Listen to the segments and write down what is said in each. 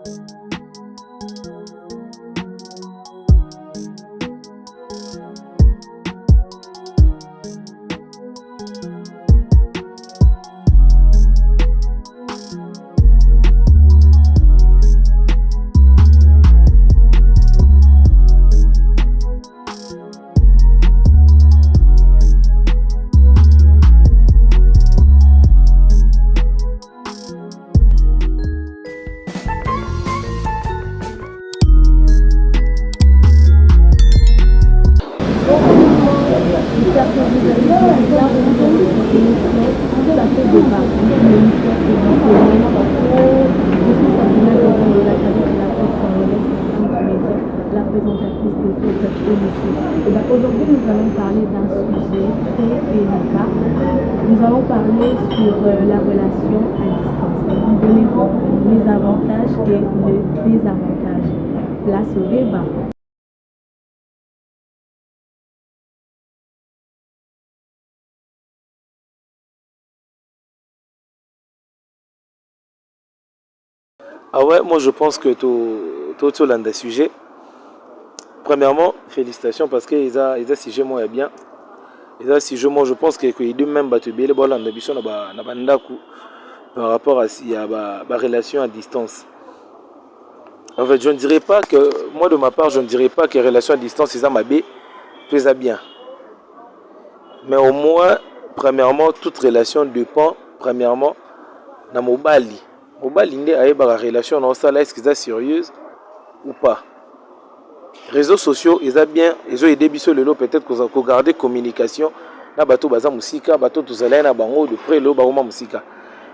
La présentatrice de cette émission. Aujourd'hui, nous allons parler d'un sujet très délicat. Nous allons parler sur la relation à distance. Nous donnerons les avantages et les désavantages. Place au débat. Ah ouais, moi je pense que tout le sujet. Premièrement, félicitations parce que ils ont sujet moi bien. Ils ont sujet moi je pense que ils deux même battu bien les balles en ambition na bandaku par rapport à s'il y a ba relation à distance. En fait, je ne dirais pas que moi de ma part, je ne dirais pas que relation à distance ils ont ma bé pèse bien. Mais au moins, premièrement, toute relation dépend premièrement na mobali. Mobali ndé aye ba relation na ça là est-ce qu'ils sont sérieuse ou pas. Réseaux sociaux, ils ont bien, ils ont aidé biso lelo peut-être qu'on garder communication na bato baza musika, bato tozala na bango de près lo ba oma musika.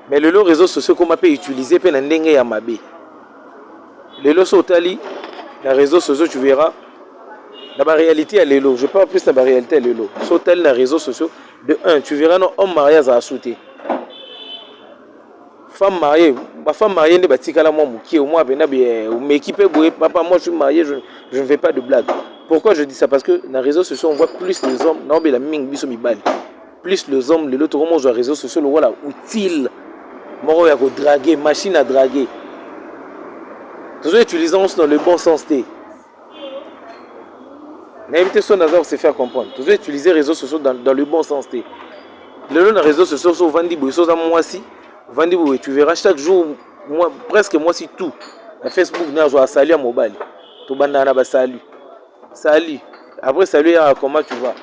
Mais lelo réseaux sociaux comment peut utiliser pe na ndenge ya mabe. Lelo sotali na réseaux sociaux tu verras na ba réalité à lelo, je parle plus de la réalité à lelo. Sotali na réseaux sociaux de un, tu verras non homme marié à sauter. Femme mariée, ma femme mariée ne bâtit qu'à la moi qui au moins mais équipé papa moi je suis marié, je ne fais pas de blague. Pourquoi je dis ça? Parce que dans les réseaux sociaux on voit plus les hommes, non mais la ming biso mi bali. Plus les hommes, les autres comment jouent les réseaux sociaux, le voilà utile. Moi il y a draguer, machine à draguer. Toujours utilisons dans le bon sens té. N'invitez son hasard se faire comprendre. Toujours utiliser les réseaux sociaux dans le bon sens té. Le les réseaux sociaux sont vendus boussos à moi aussi. Vendez-vous, tu verras chaque jour, moi, presque moi si tout. À Facebook, je vais saluer à mobile. Tout le monde a salut. Salut. Après salut, comment tu vas?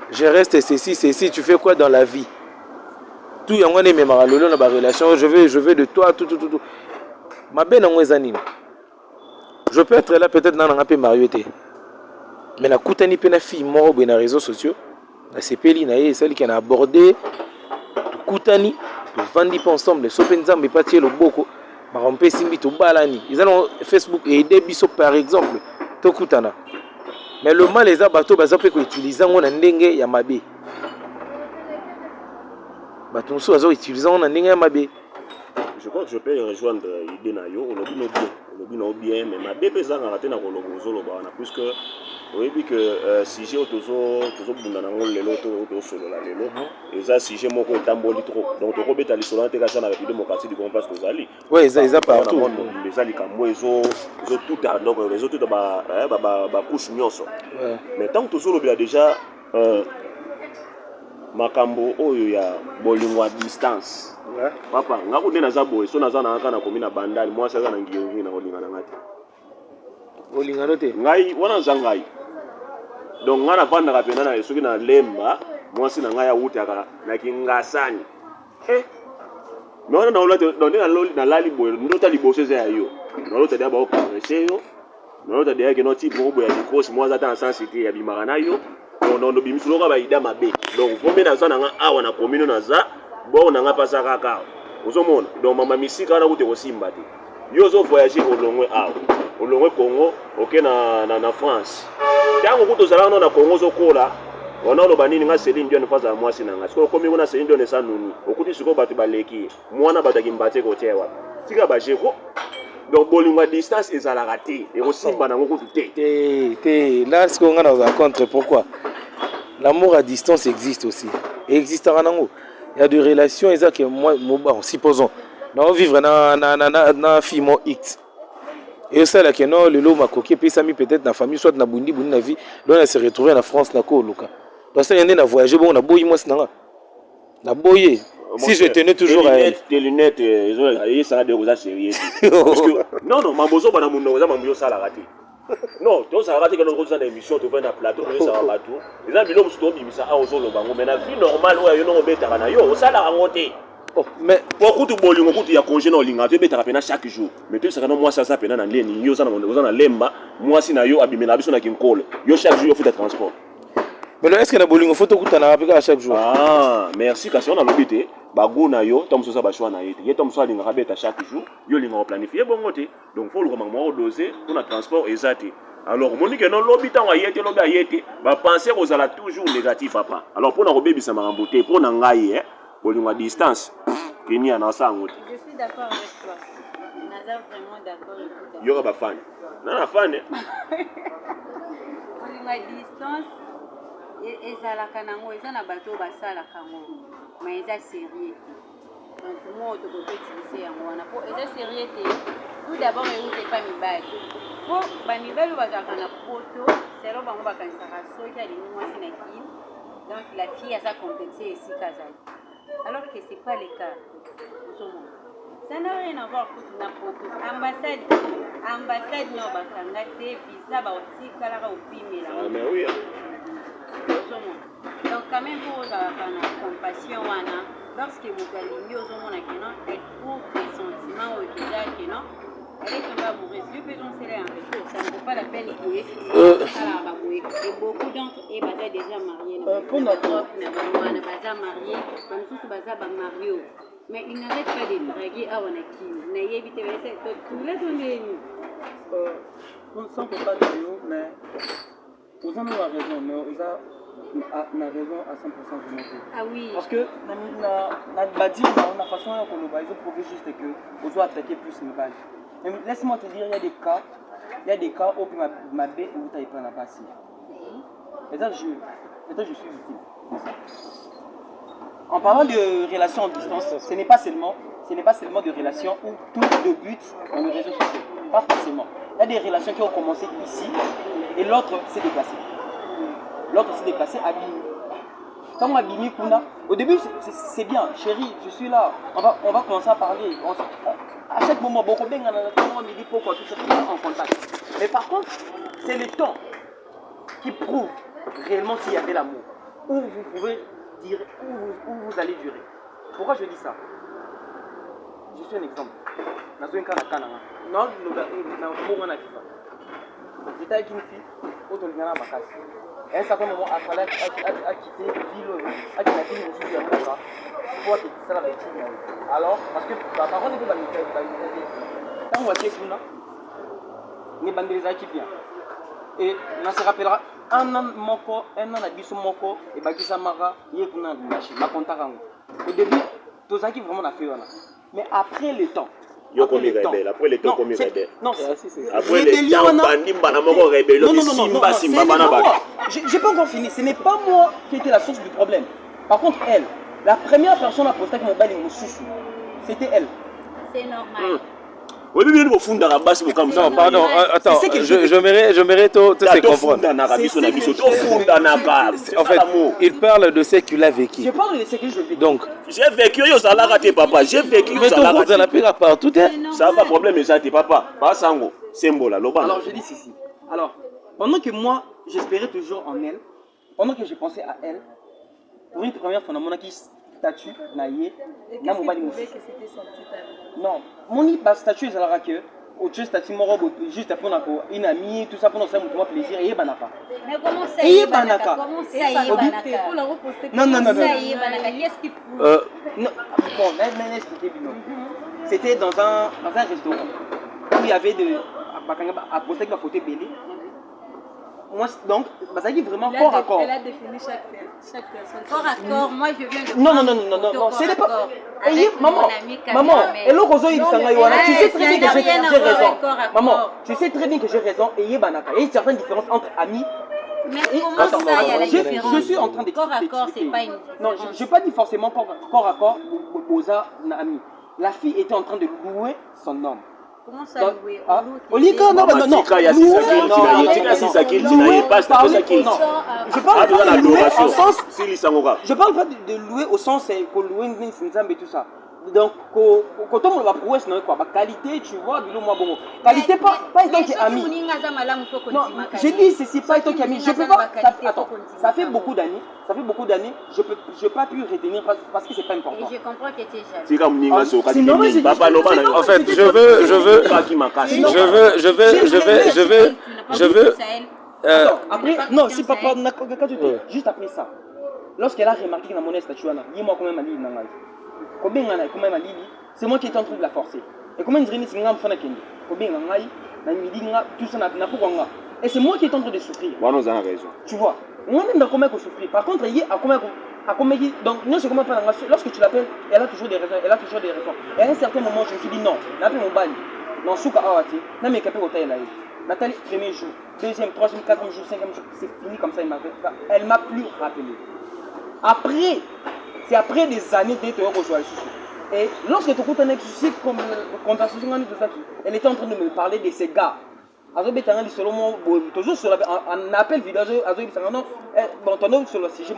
Je reste ceci, tu fais quoi dans la vie? Tout y a un même relation, je veux de toi, tout. Ma belle en je peux être là peut-être dans un peu marié. Mais na koutani pe na fille mort dans les réseaux sociaux. La CPLI na celle qui a abordé koutani. Ils vendent pas ensemble, les mais pas tirer le boko, marompe simbi to balani. Ils ont Facebook et des biso par exemple, to koutana. Mais le mal les abato baza pe ko utiliser on ndenge ya mabe. Bato so azo utiliser on ndenge ya mabe. Je crois que je peux rejoindre l'idée na yo, on le bien, mais ma bébé ça raté na kolobo zolo ba na puisque oui puis que sujet toujours bunda na ngol lelo to solo la lelo et ça sujet moko tamboli trop donc to kobeta lisolo te ka sana avec démocratie du compass to zali ouais ça partout les ali kambo ezo tout donc les autres ba couche nyonso mais tant que solo bien déjà makambo oyo ya bolingo à distance papa ngako ndena za boy so naza na kana komina bandali moi ça na ngiyongi na olingana ngati olingana te ngai wana zangai donc ngana vanda kapena na soki na lemba moi si na ngai ya wuti aka na kingasani mais wana na olate na lali boy ndota liboso za yo na olate dia ba o kongresser yo na olate dia ke no ti bo ya dikosi moi za ta sensibilité ya bimaka na yo non bimisulo ka ba ida mabe donc vombe na za na nga awa na komino na za bon on a passé à Kaka. Vous avez donc maman misika na kute kosimba te. Yo zo voyager au Longwe au Longwe Congo, OK na France. Tango kuto zala na Congo zo kola. Ona lo banini nga Céline Dion face à moi sinanga. Siko komi ngona Céline Dion sa nuni. Okuti siko batu baleki. Mwana bataki mbate ko tewa. Tika ba jeko. Donc bolingo à distance ezala raté. Et kosimba na ngoko te. Là ce qu'on a dans un contre pourquoi? L'amour à distance existe aussi. Et existera nango. Il y a des relations, et ça que moi, supposons, Non, vivre na film X. Et ça, là, que non, le lot m'a coqué, puis ça mis peut-être la famille, soit na bundi, na vie, donc on s'est retrouvé en France, na ko, Luka. Donc ça, il y a voyagé, bon, on a boyé, moi, c'est na boyé. Si je tenais toujours à elle. Tes lunettes, ça a des rosas sérieux. Parce que, non, ma bozo, ma bozo, ça l'a raté. Non, tu as raté que nous avons une émission, tu vas dans plateau, tu vas raté. Les amis, nous sommes mis ça au sol, mais la vie normale, où il y a un bête à yo, ça l'a raté. Mais pourquoi tu bois, il y a congé dans l'inga, tu bête à chaque jour. Mais tu sais que moi, ça s'appelle dans l'année, yo, ça dans lemba, moi, si na yo, abîmé la biso na kinkol, yo, chaque jour, il faut des transports. Mais est-ce que na bolingo photo que tu as appris à chaque jour? Ah, merci, parce qu'on a l'obité. Bago na yo, tom so sa bachwa na yete. Ye tom so linga rabeta chaque jour, yo linga planifier bon côté. Donc faut le comment doser pour le transport exact. Alors moni que non l'obita wa yete lobi yete, ba penser aux ala toujours négatif papa. Alors pour na robebi ça m'a emboté, pour na ngai pour linga distance. Kenya na sa ngote. Je suis d'accord avec toi. Naza vraiment d'accord avec toi. Yo ba fan. Na fan. Pour linga distance ezalaka nango eza na bato basalaka ngo mais eza sérieux donc moi to peut utiliser yango wana po eza sérieux te tout d'abord euti pas mibali po bamibali bazalaka na poto selo bango bakanisaka soki alingi mwasi na kini donc la fille aza complexe esika azali alors que c'est pas le cas ça n'a rien à voir na poto ambassade no bakanga te visa baotikalaka opimela mais oui. Donc quand même pour la compassion lorsque vous allez elle trouve des sentiments au déjà que non elle est tombée amoureuse lui peut danser en retour ça ne vaut pas la peine de et beaucoup d'entre eux sont déjà mariés pour notre mariés comme tous mariés mais ils n'arrêtent pas de draguer à Wanaki n'a évité tout là on ne sent pas de nous mais vous avez raison mais vous avez raison à 100% vraiment. Ah oui. Parce que la façon dont ils ont prouvé juste que vous avez attaqué plus les balles. Mais laisse-moi te dire, il y a des cas où ma baie où tu as pris la passe. Et ça, je suis victime. En parlant de relations en distance, ce n'est pas seulement de relations où tout débute dans les réseaux sociaux. Pas forcément. Il y a des relations qui ont commencé ici et l'autre s'est déplacé. L'autre s'est déplacé à Bini. Quand on a Bini Kuna, au début c'est bien, chérie, je suis là, on va commencer à parler. À chaque moment, beaucoup bien, on me dit pourquoi tout ça, en contact. Mais par contre, c'est le temps qui prouve réellement s'il y avait l'amour. Où vous pouvez dire, où vous allez durer. Pourquoi je dis ça? Je suis un exemple. J'étais avec une fille, autre Ghana Bakassi. À un certain moment, il fallait quitter la ville, à quitter le sud de Moka, pour que ça la réussisse. Alors, parce que la parole n'est pas quand on va chez Kuna, on est bandé les acquis bien. Et on se rappellera un an à Bissou Moko, et Bakisa Mara, il y a Kuna Nashi, ma contact. Au début, tous ceux qui vraiment a fait. Mais après le temps, Après le temps, comme il rebelle. Non, après le temps, bandi banamoko rebelle. J'ai pas encore fini. Ce n'est pas moi qui était la source du problème. Par contre, elle, la première personne à poster avec mon bail c'était elle. C'est normal. Oui, mais nous fondons la base pour comme ça. Pardon, attends, j'aimerais te comprendre. En fait, il parle de ce qu'il a vécu. Je parle de ce que je vis. Donc, j'ai vécu, ça l'a raté, papa. J'ai vécu, mais ça l'a raté. Mais tout partout. Ça n'a pas de problème, mais ça, t'es papa. Pas sango. Symbole, alors, je dis ceci. Alors, pendant que moi, j'espérais toujours en elle, pendant que je pensais à elle, pour une première fois, mon qui statut naïe, n'a mon bali non, mon statut est à la que au statut juste pour une amie, tout ça pour nous faire plaisir et banaka. Mais comment ça y est banaka? Comment ça y est banaka? Non. Qu'est-ce qui prouve? Non, bon, mais expliquez bien. C'était dans un restaurant où il y avait à poster ma photo belé. Moi, donc, ça dit vraiment corps à corps. Elle a défini chaque personne. Corps à corps, moi je viens de. Non, ce n'est pas. Maman, et l'autre il s'en a tu sais très bien que j'ai raison. Maman, tu sais très bien que j'ai raison et il y a une certaine différence entre amis. Mais comment ça, il y a la différence? Je suis en train d'expliquer. Corps à corps, c'est pas une. Non, je n'ai pas dit forcément corps à corps aux amis. la fille était en train de louer son homme. Comment ça, Donc, louer? ah, au lieu que non, non, non, Tika ya louer, sisa kills na ye passe na kosa kills. je parle pas de louer au sens, Sili sangoka. je parle pas de louer au sens que louer une nzambe et tout ça. Donc quand on va prouver c'est quoi, qualité, tu vois, bilo moi bon. Qualité pas étant que ami. Non, j'ai dit ceci pas étant qu'ami. Je peux pas. Attends, ça fait beaucoup d'années. Ça fait beaucoup d'années. Je peux pas pu retenir parce que c'est pas important. Et je comprends que tu es jaloux. Tika mninga so C'est normal, j'ai dit. Papa loba na. En fait, je veux. Attends, après, non, si papa n'a pas juste après ça. Lorsqu'elle a remarqué que la monnaie statue, dis-moi combien m'a dit nangai. Combien m'a dit, c'est moi qui étais en train de la forcer. Et combien de gens sont en train de combien nangai, na midi tout ça n'a pas quoi. Et c'est moi qui étais en train de souffrir. Bon, nous avons raison. Tu vois, moi même dans combien qu'on souffrir. Par contre, il y a combien donc non, c'est comment pas lorsque tu l'appelles, elle a toujours des raisons, elle a toujours des raisons. Et à un certain moment, je me suis dit non, l'appelle mon bali. Non, souka awati, n'a mais capé au taille là. Nathalie, premier jour, deuxième, troisième, quatrième jour, cinquième jour, c'est fini comme ça, elle m'a plus rappelé. Après, c'est après des années d'être au souci. Et lorsque tu écoutes un souci comme conversation, elle était en train de me parler de ces gars. Toujours sur un appel vidéo, bon, ton nom sur le sujet,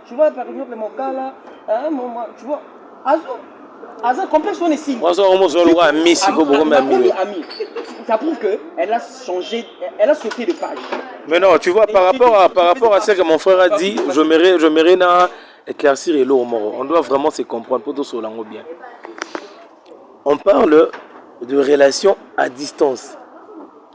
tu vois, par exemple, mon gars là, tu vois, Azo complexe, on est signe. Moi, ça prouve qu'elle a changé, elle a sauté de page. Mais non, tu vois, par rapport à ce que mon frère a dit, je mérite éclaircir et l'eau mort. On doit vraiment se comprendre pour tout ce langue bien. On parle de relations à distance.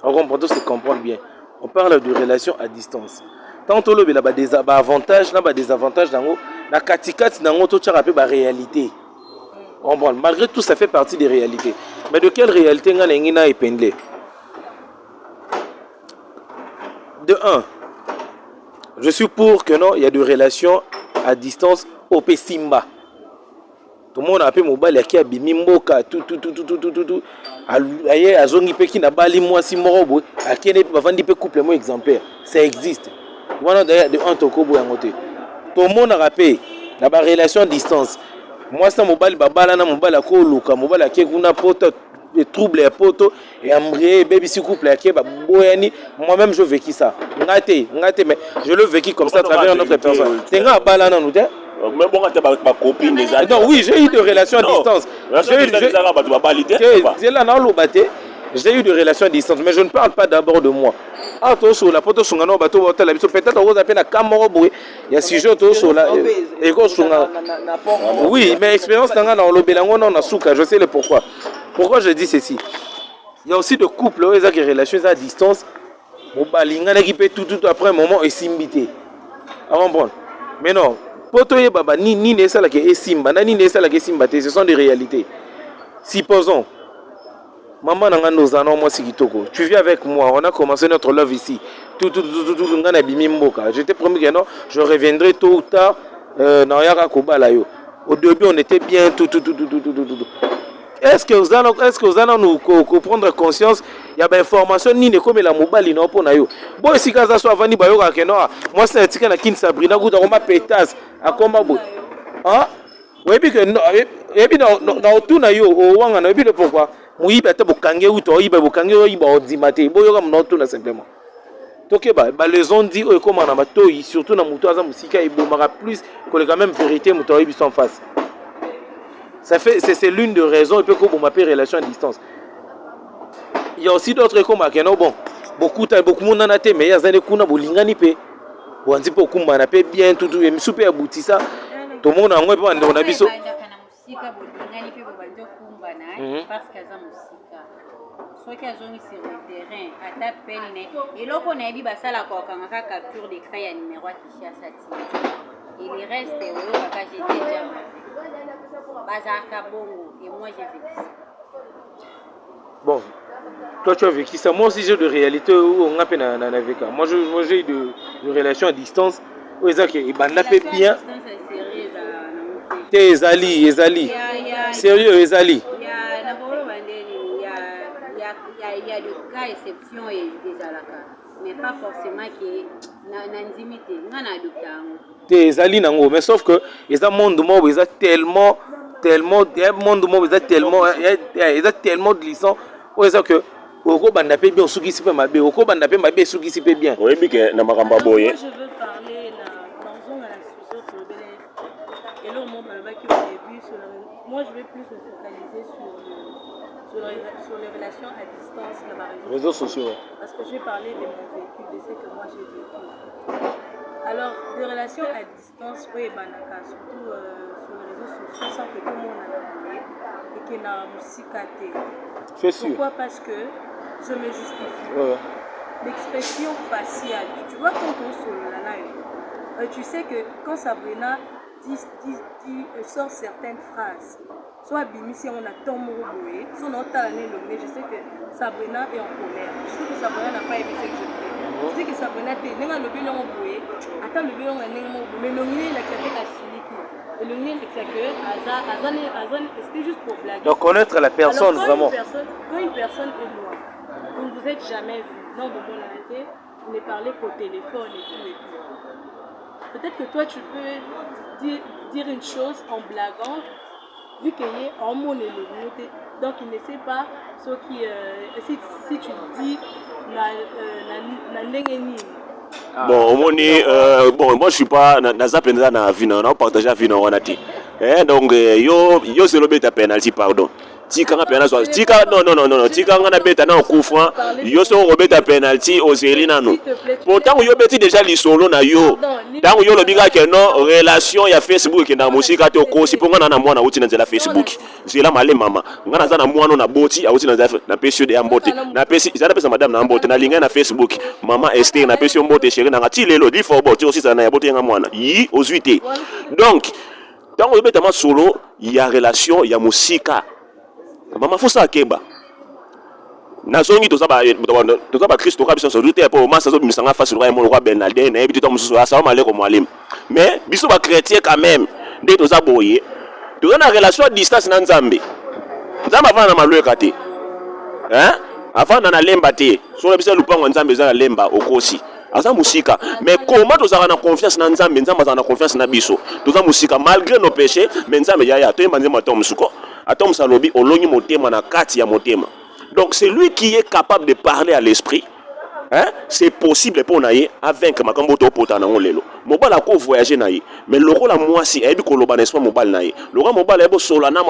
On comprend tout se comprendre bien. On parle de relations à distance. Tant que il y a des avantages, il y a des avantages dans la katikati dans la réalité. Malgré tout, ça fait partie des réalités. Mais de quelle réalité on a épinglé? De un, je suis pour que non, il y a des relations à distance au Pessimba. Tout le monde a appelé mobile qui a bimimboka tout. Aye azongi pe ki na bali moi si morobo, akene pe bavandi pe couple moi exemplaire. Ça existe. Voilà d'ailleurs de un tokobo yangote. Tout le monde a rappelé la relation à distance. Moi ça mobile babala na mobile ko luka, mobile ki kuna poto des troubles et poto et ambré baby si couple qui ba boyani, moi-même je vécu ça. Ngate mais je le vécu comme ça à travers notre personne. Tenga bala na nous te. Mais bon, tu as copine des amis. Non, oui, j'ai eu des relations à distance. J'ai eu des relations à distance, mais je ne parle pas d'abord de moi. Ah, toi, sur la poto, sur un bateau, peut-être on va appeler la caméra, il y a six jours, sur la. Oui, mais expérience dans le Bélangon, on a souka, je sais le pourquoi. Pourquoi je dis ceci? Il y a aussi des couples, ils ont des relations à distance. Tout après un moment, et simbité. Mais non. Potoye baba ni ne sala ke esimba na ni ne sala ke simba te, ce sont des réalités. Supposons maman nanga nozana moi sikitoko. Tu viens avec moi, on a commencé notre love ici. Tout ngana bimi mboka. Je t'ai promis que non, je reviendrai tôt ou tard na yaka kobala yo. Au début on était bien tout. Est-ce que vous allez nous prendre conscience? Il y a des informations ni ne comme la mobile non pour nayo. Bon si kaza so avani bayoka ke no. Moi c'est tika na kin Sabrina kuta koma petas akoma bo. Ah? Webi que no ebi na otuna yo o wanga na ebi le pourquoi? Muiba te bokange uto oyiba bokange oyiba odimate. Boyoka mna otuna simplement. Donc les ont dit oh comment na matoi surtout na muto aza musika ibomaka plus que quand même vérité muto oyibi en face. C'est l'une des raisons qu'on m'appelle relation à distance. Il y a aussi d'autres comme bon, beaucoup de monde en a été, mais il y a des gens qui ont été on dit beaucoup de bien, tout est super abouti ça. Tout le monde a un peu de biso. Parce qu'ils ont sur le terrain, à ta peine, et là on a dit que ça la capture d'écran et numéro qui cherche à et les restes, j'ai déjà. Et moi j'ai vécu ça. Bon, toi tu as vécu ça. Moi aussi j'ai de réalité où on a peine à vécu. Moi j'ai eu de relations à distance où ils ont bien. T'es Ezali. Sérieux Ezali. Il y a des cas exceptions et des alaka. Mais pas forcément qui n'intimité. Non, adopté. T'es Ezali nango, mais sauf que ils ont monde où ils ont tellement tellement tellement glissant que oko banda pe bien osukisi pe mabe oko banda pe mabe osukisi pe bien. Oui, mais na makamba boye. Moi je veux parler dans la sujet sur et là au moment qui au début moi je vais plus me focaliser sur les relations à distance dans ma Réseaux sociaux. Parce que j'ai parlé de mon vécu, de ce que moi j'ai vécu. Alors, des relations à distance, oui, banaka, surtout sur les réseaux sociaux, sans que tout le monde en a parlé et qu'il y a une musique. C'est sûr. Pourquoi? Parce que je me justifie. Ouais. L'expression faciale, tu vois quand on se la tu sais que quand Sabrina sort certaines phrases, soit Bimi, si on a tant mouroué, si on a tant nommé, je sais que Sabrina est en colère. Je sais que Sabrina n'a pas aimé ce que je fais. Je sais que Sabrina était le bilan boué, attends le bilan mais le nid il a créé la siliki. Et le nid c'est que c'était juste pour blaguer. Donc connaître la personne. Alors, vraiment. Quand une personne est loin, vous ne vous êtes jamais vu, non de bonne honnêteté, vous ne parlez qu'au téléphone et tout. Peut-être que toi tu peux dire une chose en blaguant, vu qu'il y a un mot donc il ne sait pas ce qui si tu dis bon bon moi je suis pas naza penza na vie na partager vie na wana ti donc yo c'est le beta penalty pardon tika nga penalty tika non tika nga na beta na okufa yo so robeta penalty ozeli nano pourtant yo beti déjà lisolo na yo tant yo lobika ke non relation ya Facebook ke na musika te okosi ponga na mwana uti na nzela Facebook zela male mama nga naza na mwana na boti auti na pesio de ambote na pesi za na pesa madame na ambote na linga na Facebook mama Esther na pesio mbote chérie na ngati lelo di fo boti aussi ça na ya bote nga mwana yi ozuite donc tant yo beta ma solo ya relation ya musika mama faut ça keba nazongi toza ba Kristo kabisa so doute po masa zo bimisanga face roi mo roi Bernardin na ebiti to mususu asalamu alaikum mwalim mais biso ba chrétien quand même nde toza boye toza na relation à distance na Nzambe avant na malweka te avant na lemba te so na biso lupango Nzambe za na lemba okosi aza musika mais comment toza na confiance na Nzambe aza na confiance na biso toza musika malgré nos péchés mais Nzambe ya to yemba nzema to musuko atom salobi olongi motema na kati ya motema. Donc c'est lui qui est capable de parler à l'esprit. C'est possible pour naïe à vaincre ma cambo to pota na lelo. Mobile a ko voyager naïe mais le rôle à moi si ebi ko loba n'est-ce pas mobile naïe. Le rôle mobile ebo sola na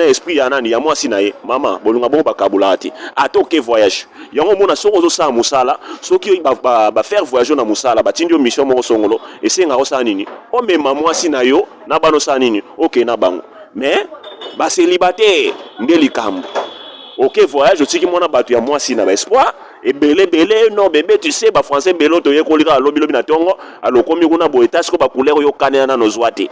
esprit ya nani ya moi si naïe. Maman bolunga bo bakabulati. Atoke voyage. Yango mona soko zo sa musala, soki ba faire voyager na musala, ba tindio mission mo songolo et senga o sa nini. O mema moi si na yo na bano sa nini. OK na bango. Mais ba célibataire ndeli kambo. OK voyage je tiki mona batu ya moi si na ba espoir et belé non bébé tu sais ba français belo to yekolika lobi na tongo alokomi kuna boetage ko ba couleur yo kanena no zwate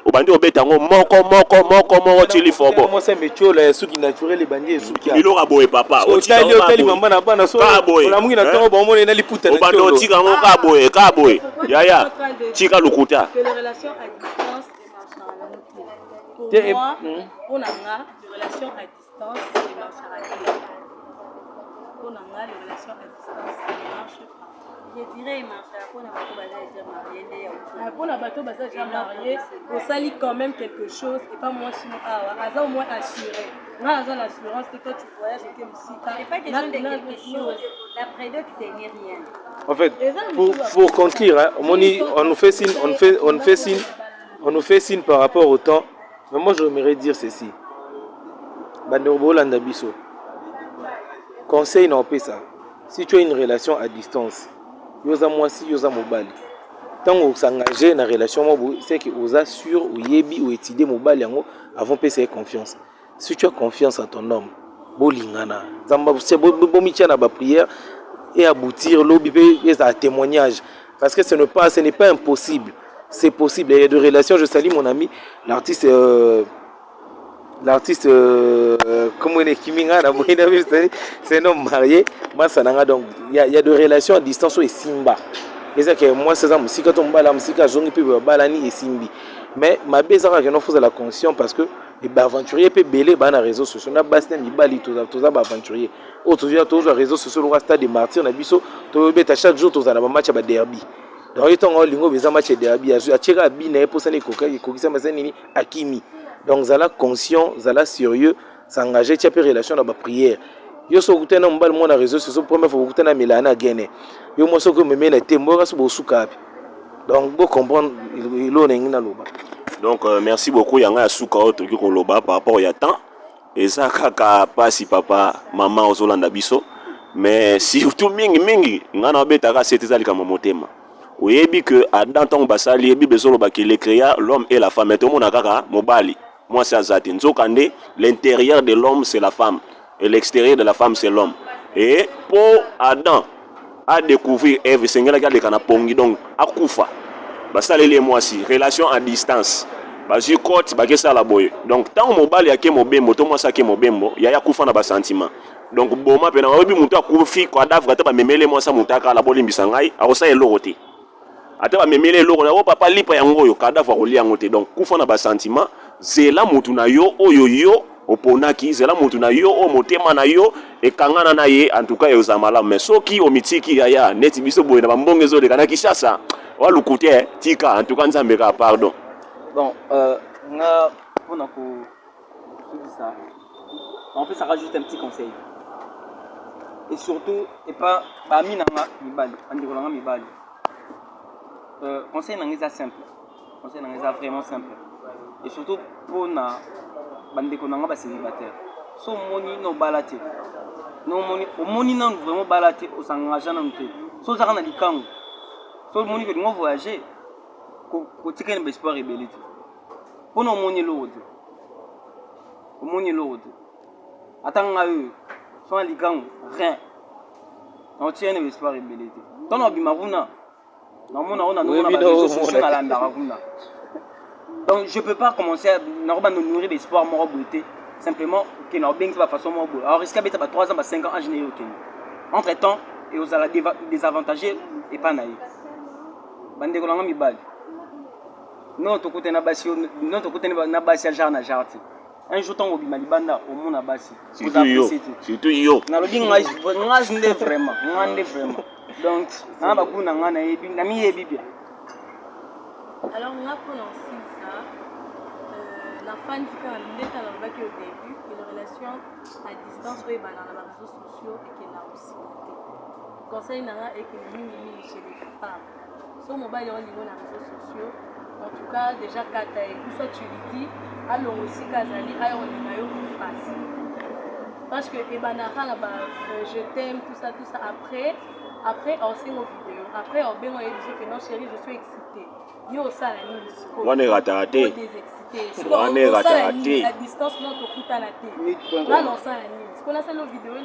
obandi obetango moko tili fobo moi c'est métier la suki naturel et bandi suki bilo ka boye papa otali mama na bana so la mungi na tongo ba mona na liputa na obandi otika ngo ka boye yaya tika lukuta que les relations à distance pour moi on a des relations à distance et marche à la on a des relations à distance et marche pas. Je dirais marche pour na bato baza déjà marié pour na bato baza déjà marié on s'allie quand même quelque chose et pas moi sinon aza au moins assuré na aza l'assurance que quand tu voyages et que musika c'est pas question de quelque chose la prédote c'est rien. En fait pour conclure on nous fait signe par rapport au temps. Mais moi, j'aimerais dire ceci. Conseil non pas ça. Si tu as une relation à distance, yoza moi si yoza mobile. Tant que s'engager dans la relation, c'est que vous assure ou yebi ou étudier mobile avant de faire confiance. Si tu as confiance en ton homme, bolingana. Zamba c'est bomitia na ba prière et aboutir l'obi et à témoignage parce que ce n'est pas impossible. C'est possible. Il y a des relations. Je salue mon ami, l'artiste, comment il est Kiminga, c'est un homme marié. Donc, il y a des relations à distance et Simba. C'est que moi, c'est ça, musique, la musique, je balani et Simbi. Mais ma baisse, je n'en fais la conscience parce que les aventuriers peuvent bêler dans les réseaux sociaux. On a basté des bali, tous les aventuriers. Aujourd'hui, tous les réseaux sociaux, le stade des martyrs, on a biso, chaque jour, tous les matchs à derby. Donc il y a un match de derby, il y a un bi na pour ça les coca, il y a un akimi. Donc zala conscient, zala sérieux, s'engager tu as relation dans la prière. Yo so kutena mbal mo na réseau sociaux première fois kutena milana gene. Yo mo so ko me na tembo ka so bosuka. Donc vous comprendre ilo na loba. Donc merci beaucoup yanga ya suka oto ki ko loba par rapport ya temps. Et ça kaka pasi papa maman ozolanda biso. Mais surtout mingi ngana betaka c'était ça likama motema. Oyebi que Adam tant basali Bible ezoloba que le créa l'homme et la femme et tout monde kaka mobali. Moi c'est azati nzokande l'intérieur de l'homme c'est la femme et l'extérieur de la femme c'est l'homme. Et pour Adam a découvrir Ève sengela ka lekana pongi donc akufa. Basali les moi si relation à distance. Basi côte ba kesa la boye. Donc tant mobali yake mobembo to moi ça ke mobembo ya kufa na ba sentiment. Donc boma pena oyebi mutu akufi kwa davu kata ba memele moi ça mutaka la bolimbisa ngai akosa elorote. Ate ba memele eloko na papa lipa yango yo kada va kolia ngote donc kufa na ba sentiment zela mutu na yo oyo yo oponaki zela mutu na yo o motema na yo e kangana na ye en tout cas yo zamala mais soki o mitiki ya neti biso boye na mbongezo de kana kishasa wa lukute tika en tout cas nzambe ka pardon. Bon nga pona ko ça en fait ça rajoute un petit conseil et surtout et pas minanga mibali andikolanga mibali. Conseil n'est simple. Conseil n'est vraiment simple. Et surtout pour na bandeko nanga ba célibataire. So moni no balate. No moni non vraiment balate au s'engager na nté. So za na likango. So moni que ngo voyager ko tika na espoir rebelite. Pour no moni lourde. O moni lourde. Atanga eux. So na likango rien. On tient na espoir rebelite. Tono bimaruna. Donc je ne peux pas commencer à nous nourrir d'espoir, moi, beauté. Simplement, que nous avons de façon moi. Alors, risque d'être 3 ans, 5 ans en général. Entre temps, et vous allez désavantager et pas naïf. Bande de mi bal. Non, tu côté na basi, non, tu côté na basi à jarna jarti. Un jour, ton obi malibanda au monde à basi. Surtout yo. Na lobi ngai vraiment. Donc, on va vous na mi yebi bien. Alors, on a prononcé ça. La fin du cas, on est au début, que la relation à distance, oui, dans les réseaux sociaux et qu'elle a aussi été. Le conseil est que nous chez les femmes. Sur mobile, on niveau les réseaux sociaux. En tout cas, déjà, quand soit tu lui dis, alors aussi, Kazali, alors on est en face. Parce que je t'aime, tout ça, après on sait nos vidéos. Après, on dit que non, chérie, je suis excitée. Yo, ça, la nuit, on est raté. On est raté. La distance, non, tu coûtes à la tête. Là, non, ça, la nuit. Ce qu'on a fait nos vidéos,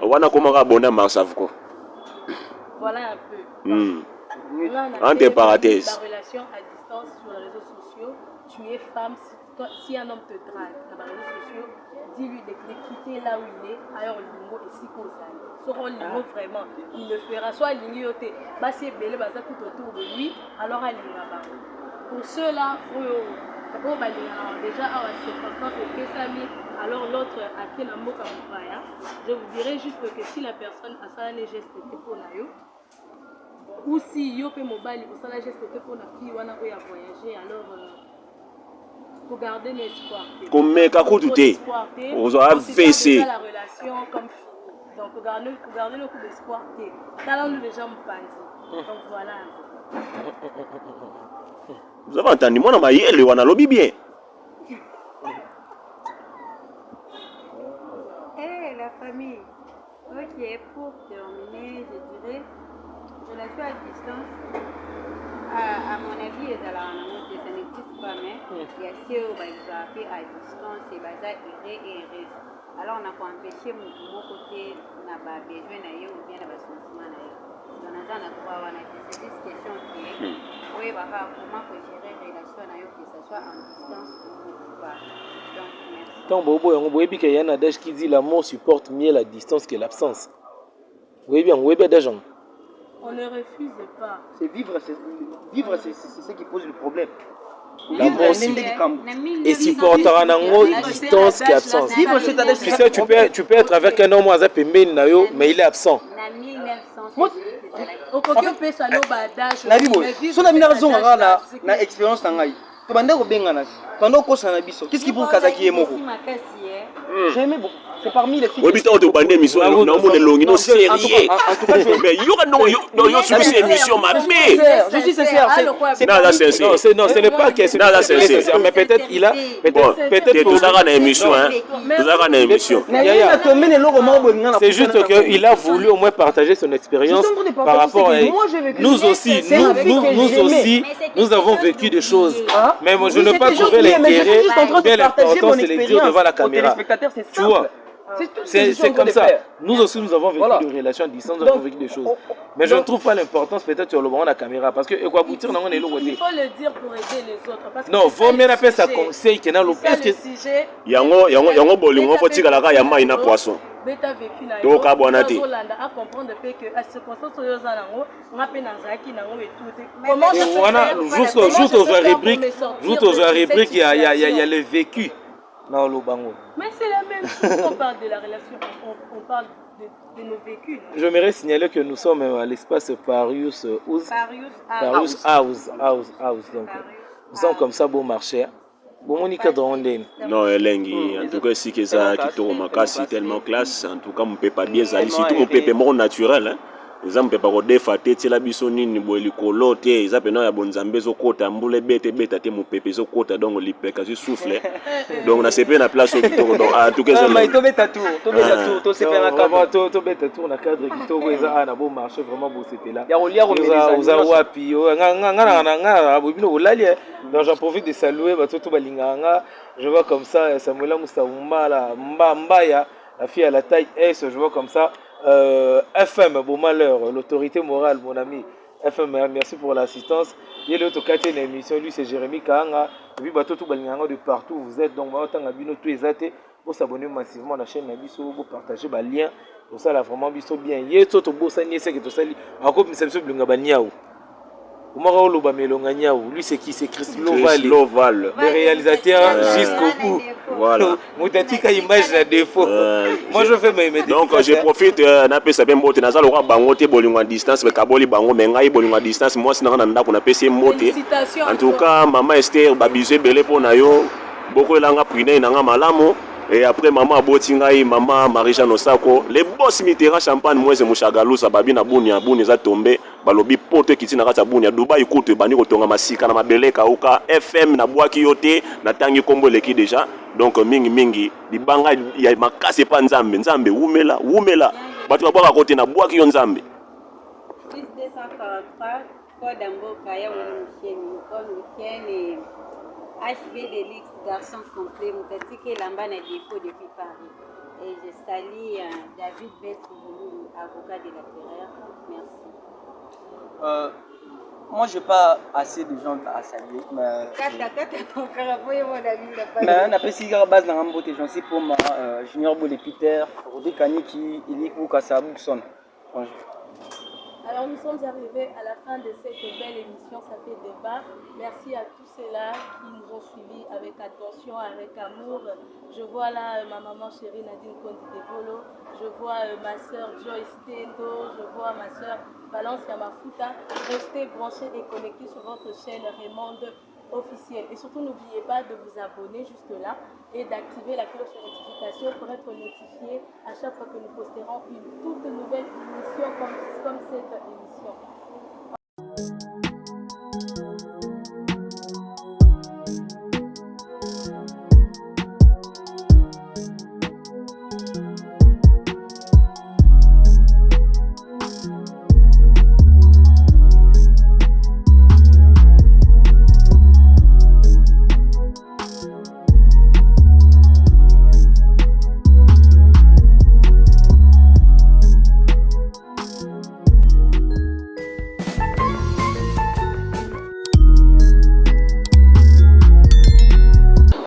on a comment abonner à Marsavko. Voilà un peu. Entre parenthèses. La relation à distance sur les réseaux sociaux, tu es femme, si un homme te drague dans les réseaux sociaux, dis-lui de quitter là où il est, ailleurs le lingo et si qu'on s'aille. Sur le lingo vraiment, il le fera. Soit l'ingé yoté, bah si belé bah ça tout autour de lui, alors elle ira. Pour ceux-là, déjà à la circonstance de Kesami, alors l'autre a quel amour comme frère. Je vous dirais juste que si la personne a ça un geste pour la yo, ou si yo peut mobile ou ça un geste pour la fille ou a voyagé, alors pour garder l'espoir. Comme mec à côté de on a fait la relation comme fille. Donc pour garder le coup d'espoir, là nous déjà me bandit. Donc voilà. Vous avez entendu moi dans ma yelle on a lobby bien. Eh la famille. Ok, pour terminer, je dirais relation à distance. À mon avis, ça n'existe pas, mais il y a ceux qui ont à distance et et alors on a empêché mon côté n'a pas besoin d'ailleurs ou bien d'avoir sentiment d'ailleurs. Donc on a c'est cette question qui est oui comment gérer relation d'ailleurs que ce soit en distance ou pas. Donc merci. Tant bobo y a un adage qui dit l'amour supporte mieux la distance que l'absence. Oui bien, oui bien d'agent. On ne refuse pas. C'est vivre, c'est ce qui pose le problème. Et supportera une distance qui est absence. Tu sais, tu peux être avec un homme mais il est absent. Expérience Qu'est-ce qui prouve Kazaki est mort? J'aimais beaucoup. C'est parmi les filles. Oui, mais tu as bandé émission, on a mon longue, non sérieux. Mais il y aura non, il sur cette émission, ma mère. Je suis sincère. Non, ce n'est pas question. Non, c'est sincère. Mais peut-être il a. Peut-être tout ça dans l'émission, hein. Tout ça dans l'émission. C'est juste qu'il a voulu au moins partager son expérience par rapport à nous aussi. Nous avons vécu des choses. Mais moi, je n'ai pas trouvé l'intérêt. Bien l'important, c'est les dire devant la caméra. Tu vois, c'est comme ça. Nous aussi, nous avons vécu des relations à distance, nous avons vécu des choses. Mais je ne trouve pas l'importance peut-être sur le moment de la caméra. Parce que quoi boutir, on est l'autre côté. Il faut le dire pour aider les autres. Non, vaut mieux appeler ça conseil qu'il y a le sujet. Yango bolingo faut tika la ka yama ina poisson. Beta vécu na yo ka bonati à comprendre que à circonstances oyo za nango ngape na zaki nango et tout comment juste aux rubriques il y a le vécu dans le bango. Mais c'est la même chose, on parle de la relation, on parle de nos vécus. J'aimerais signaler que nous sommes à l'espace Parius House. Donc nous sommes comme ça bon marché. Non, Elengi, en tout cas, si que ça qui tourne ma casse, c'est tellement classe. En tout cas, mon papa bien zali, surtout mon papa mon naturel. Hein. Les hommes peuvent pas défater, c'est la bisonine, ni boili colote, ils appellent ya bonzambe zo kota, mbule bete te mon papa zo kota donc l'ipeka je souffle. Donc on a sepé na place au donc en tout cas ça. Mais to beta to sepé na cadre, to beta tour na cadre qui to eza na bon marché vraiment beau c'était là. Ya rolia vous a wapi nga bobino olali. Donc j'en profite de saluer batoto balinganga. Je vois comme ça Samuela Moussaouma la Mbaya, la fille à la taille S, je vois comme ça. FM, bon malheur, l'autorité morale, mon ami. FM, merci pour l'assistance. Il y a l'autre quartier de l'émission, lui c'est Jérémy Kahanga. Et puis, tout balinganga de partout où vous êtes. Donc, autant que tout est vous s'abonner massivement à la chaîne Nabiso, vous partager les liens. Pour ça, là, vraiment, biso bien. Il y a tout beau ça, c'est que tout ça. Encore, c'est monsieur Blungabaniaou. Lui c'est qui? C'est Chris Loval, le réalisateur jusqu'au bout. Voilà. Moutatika image à défaut. Moi je fais mes donc je profite na pesa bien mbote nazalo kwa bangote bolingo à distance mais kaboli bango mengai bolingo à distance moi sina na ndako na pesa mbote. En tout cas maman Esther babizé belé pour na yo boko elanga prine na nga malamu. Et après maman Botingaï, maman Marie-Jeanne Osako, les boss Mitterrand champagne moi c'est Mouchagalu ça babi na bunia za tombé balobi pote kiti na kata bunia Dubai kote bani kotonga masika na mabele kauka FM na bwaki yote na tangi kombo leki déjà donc mingi libanga ya makase pa nzambe wumela batu babaka kote na bwaki yo nzambe 243 code amboka ya weekend HB Delix, garçon complet, Moutatike Lamba na défaut depuis Paris. Et je salue David Bett, avocat de la Terreur. Merci. Moi, je n'ai pas assez de gens à saluer. Mais on a pris la base dans l'ambote, j'en sais pour moi, Junior Bolé Peter, Rodé Kaniki, Ilik Boukassa Boukson. Alors nous sommes arrivés à la fin de cette belle émission, ça fait débat. Merci à tous ceux-là qui nous ont suivis avec attention, avec amour. Je vois là ma maman chérie Nadine Kondi Devolo, je vois ma soeur Joyce Tendo, je vois ma soeur Valence Yamafuta. Restez branchés et connectés sur votre chaîne Raymond officielle. Et surtout n'oubliez pas de vous abonner juste là et d'activer la cloche de notification pour être notifié à chaque fois que nous posterons une toute nouvelle émission comme cette émission.